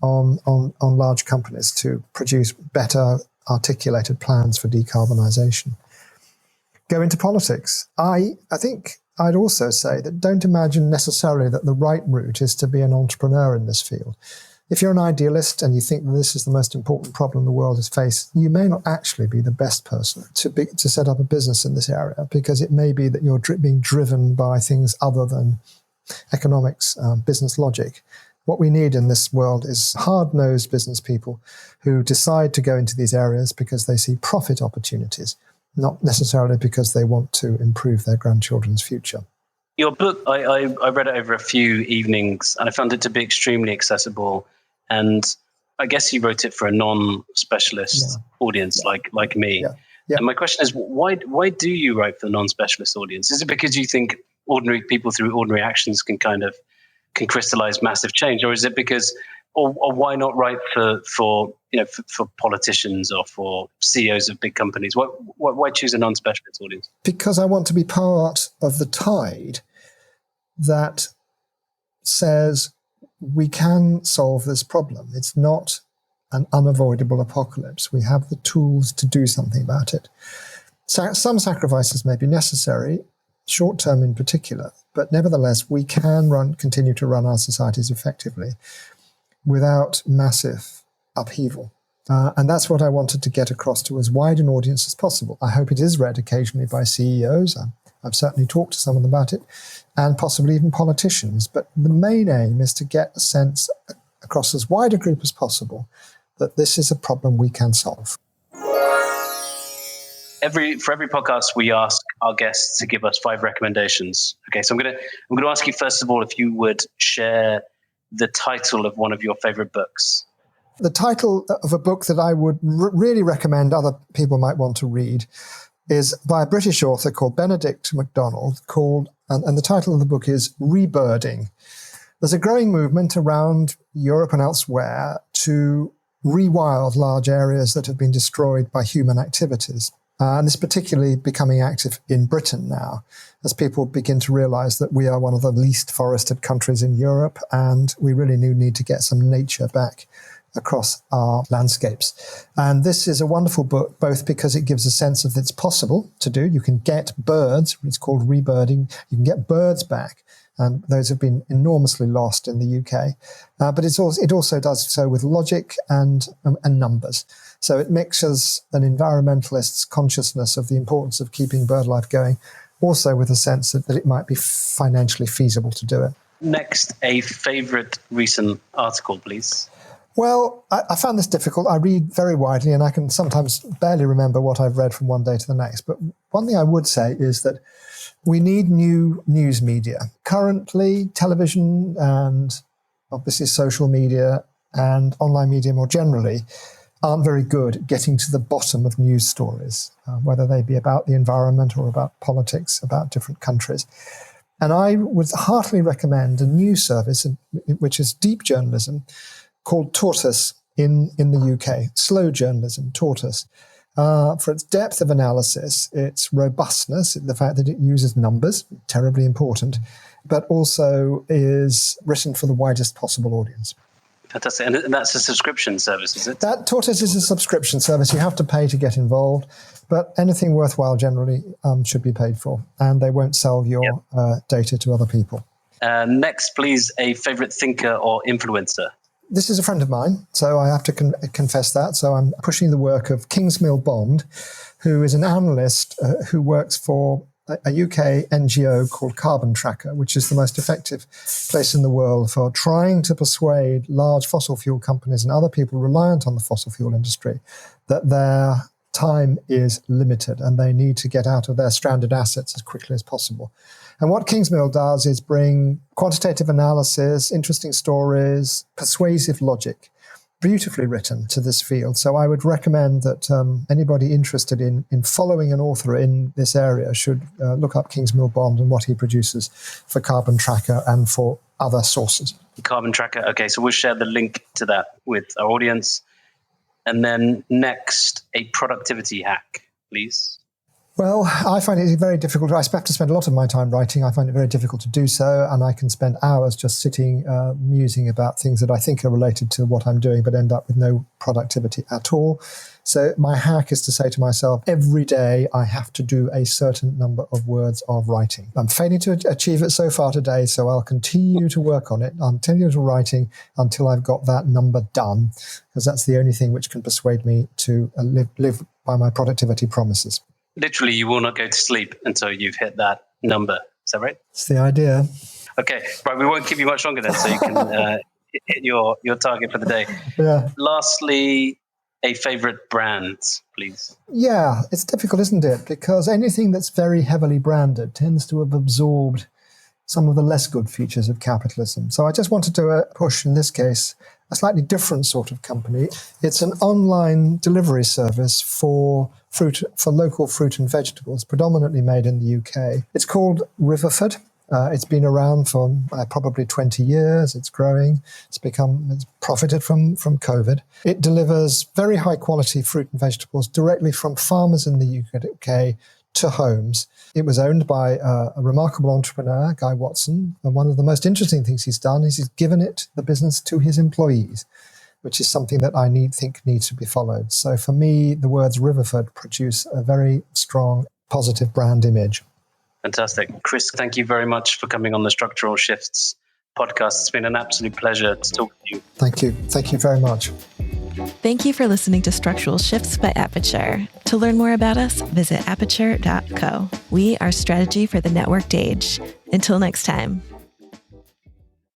[SPEAKER 1] on large companies to produce better articulated plans for decarbonisation. Go into politics. I think I'd also say that don't imagine necessarily that the right route is to be an entrepreneur in this field. If you're an idealist and you think that this is the most important problem the world has faced, you may not actually be the best person to set up a business in this area, because it may be that you're being driven by things other than economics, business logic. What we need in this world is hard-nosed business people who decide to go into these areas because they see profit opportunities, not necessarily because they want to improve their grandchildren's future.
[SPEAKER 3] Your book, I read it over a few evenings, and I found it to be extremely accessible. And I guess you wrote it for a non-specialist audience like me.
[SPEAKER 1] Yeah. Yeah.
[SPEAKER 3] And my question is, why do you write for the non-specialist audience? Is it because you think ordinary people through ordinary actions can crystallize massive change, or is it because, or why not write for politicians or for CEOs of big companies? Why choose a non-specialist audience? Because
[SPEAKER 1] I want to be part of the tide that says we can solve this problem. It's not an unavoidable apocalypse. We have the tools to do something about it. So some sacrifices may be necessary. short term in particular. But nevertheless, we can continue to run our societies effectively without massive upheaval. And that's what I wanted to get across to as wide an audience as possible. I hope it is read occasionally by CEOs. I've certainly talked to some of them about it, and possibly even politicians. But the main aim is to get a sense across as wide a group as possible that this is a problem we can solve.
[SPEAKER 3] For every podcast, we ask our guests to give us 5 recommendations. Okay, so I'm going to ask you first of all if you would share the title of one of your favorite books.
[SPEAKER 1] The title of a book that I would really recommend other people might want to read is by a British author called Benedict MacDonald, and the title of the book is Rebirding. There's a growing movement around Europe and elsewhere to rewild large areas that have been destroyed by human activities. And this is particularly becoming active in Britain now, as people begin to realize that we are one of the least forested countries in Europe, and we really need to get some nature back across our landscapes. And this is a wonderful book, both because it gives a sense of it's possible to do. You can get birds, it's called rebirding, you can get birds back, and those have been enormously lost in the UK. But it also does so with logic and numbers. So it mixes an environmentalist's consciousness of the importance of keeping bird life going, also with a sense that it might be financially feasible to do it.
[SPEAKER 3] Next, a favorite recent article, please.
[SPEAKER 1] Well, I found this difficult. I read very widely, and I can sometimes barely remember what I've read from one day to the next. But one thing I would say is that we need new news media. Currently, television and obviously social media and online media more generally aren't very good at getting to the bottom of news stories, whether they be about the environment or about politics, about different countries. And I would heartily recommend a news service, which is deep journalism, called Tortoise in the UK, slow journalism, Tortoise. For its depth of analysis, its robustness, the fact that it uses numbers, terribly important, but also is written for the widest possible audience.
[SPEAKER 3] Fantastic. And that's a subscription service, is it?
[SPEAKER 1] That Tortoise is a subscription service. You have to pay to get involved, but anything worthwhile generally should be paid for, and they won't sell your data to other people.
[SPEAKER 3] Next, please, a favorite thinker or influencer.
[SPEAKER 1] This is a friend of mine, so I have to confess that. So I'm pushing the work of Kingsmill Bond, who is an analyst who works for a UK NGO called Carbon Tracker, which is the most effective place in the world for trying to persuade large fossil fuel companies and other people reliant on the fossil fuel industry that their time is limited and they need to get out of their stranded assets as quickly as possible. And what Kingsmill does is bring quantitative analysis, interesting stories, persuasive logic, beautifully written to this field. So I would recommend that anybody interested in following an author in this area should look up Kingsmill Bond and what he produces for Carbon Tracker and for other sources.
[SPEAKER 3] Carbon Tracker. Okay, so we'll share the link to that with our audience. And then next, a productivity hack, please.
[SPEAKER 1] Well, I find it very difficult. I have to spend a lot of my time writing. I find it very difficult to do so, and I can spend hours just sitting musing about things that I think are related to what I'm doing, but end up with no productivity at all. So my hack is to say to myself, every day I have to do a certain number of words of writing. I'm failing to achieve it so far today, so I'll continue to work on it. I'll continue to writing until I've got that number done, because that's the only thing which can persuade me to live by my productivity promises. Literally,
[SPEAKER 3] you will not go to sleep until you've hit that number. Is that right?
[SPEAKER 1] It's the idea.
[SPEAKER 3] Okay, right. We won't keep you much longer then, so you can hit your target for the day.
[SPEAKER 1] Yeah.
[SPEAKER 3] Lastly, a favorite brand, please.
[SPEAKER 1] Yeah, it's difficult, isn't it? Because anything that's very heavily branded tends to have absorbed some of the less good features of capitalism. So I just wanted to push, in this case, a slightly different sort of company. It's an online delivery service for local fruit and vegetables, predominantly made in the UK. It's called Riverford. It's been around for probably 20 years. It's growing. It's profited from COVID. It delivers very high quality fruit and vegetables directly from farmers in the UK to homes. It was owned by a remarkable entrepreneur, Guy Watson, and one of the most interesting things he's done is he's given the business to his employees, which is something that I think needs to be followed. So for me, the words Riverford produce a very strong, positive brand image.
[SPEAKER 3] Fantastic. Chris, thank you very much for coming on the Structural Shifts podcast. It's been an absolute pleasure to talk to you.
[SPEAKER 1] Thank you. Thank you very much.
[SPEAKER 2] Thank you for listening to Structural Shifts by Aperture. To learn more about us, visit aperture.co. We are strategy for the networked age. Until next time.